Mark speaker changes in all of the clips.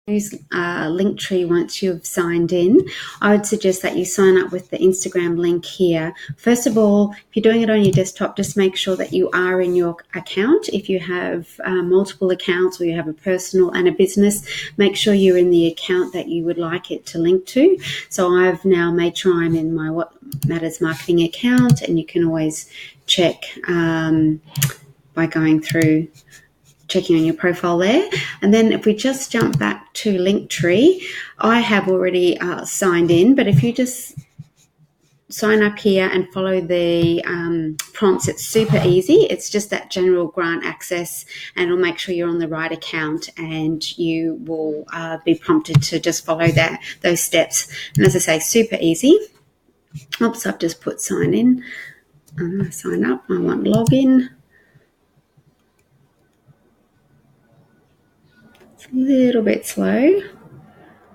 Speaker 1: use Linktree once you've signed in, I would suggest that you sign up with the Instagram link here. First of all, if you're doing it on your desktop, just make sure that you are in your account. If you have multiple accounts or you have a personal and a business, make sure you're in the account that you would like it to link to. So I've now made sure I'm in my What Matters Marketing account, and you can always check by going through checking on your profile there. And then if we just jump back to Linktree, I have already signed in, but if you just sign up here and follow the prompts, it's super easy. It's just that general grant access, and it'll make sure you're on the right account, and you will be prompted to just follow those steps. And as I say, super easy. Oops, I've just put sign in. Sign up. I want login. A little bit slow.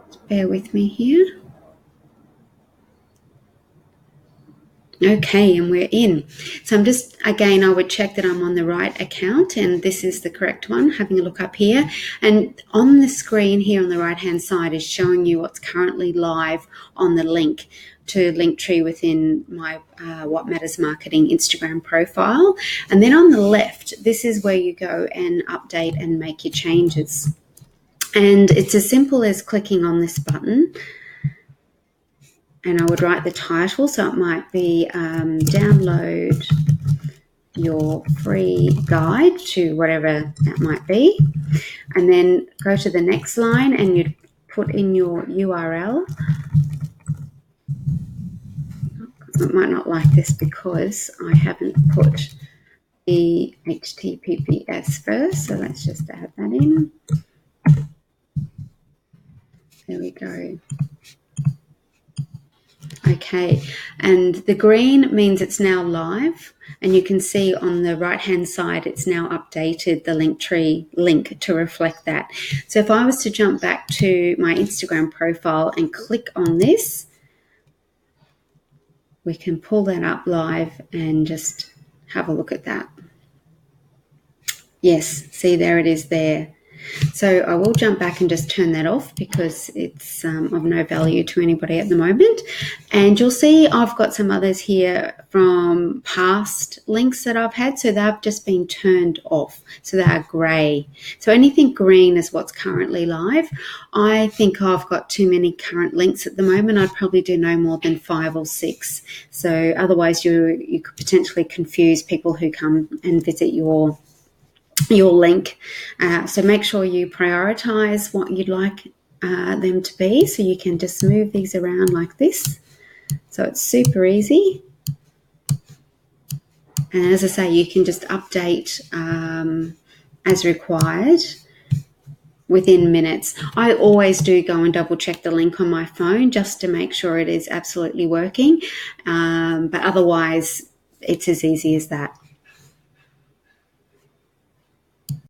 Speaker 1: Just bear with me here. Okay, and we're in. So I'm just, again, I would check that I'm on the right account, and this is the correct one, having a look up here. And on the screen here on the right-hand side is showing you what's currently live on the link to Linktree within my What Matters Marketing Instagram profile. And then on the left, this is where you go and update and make your changes. And it's as simple as clicking on this button, and I would write the title. So it might be download your free guide to whatever that might be. And then go to the next line and you'd put in your URL. I might not like this because I haven't put the HTTPS first. So let's just add that in. There we go. Okay, and the green means it's now live, and you can see on the right-hand side it's now updated the Linktree link to reflect that. So if I was to jump back to my Instagram profile and click on this, we can pull that up live and just have a look at that. Yes, see, there it is there. So I will jump back and just turn that off because it's of no value to anybody at the moment. And you'll see I've got some others here from past links that I've had. So they've just been turned off. So they are grey. So anything green is what's currently live. I think I've got too many current links at the moment. I'd probably do no more than 5 or 6. So otherwise you could potentially confuse people who come and visit your link. So make sure you prioritize what you'd like them to be, so you can just move these around like this. So it's super easy. And as I say, you can just update as required within minutes. I always do go and double check the link on my phone just to make sure it is absolutely working. But otherwise, it's as easy as that.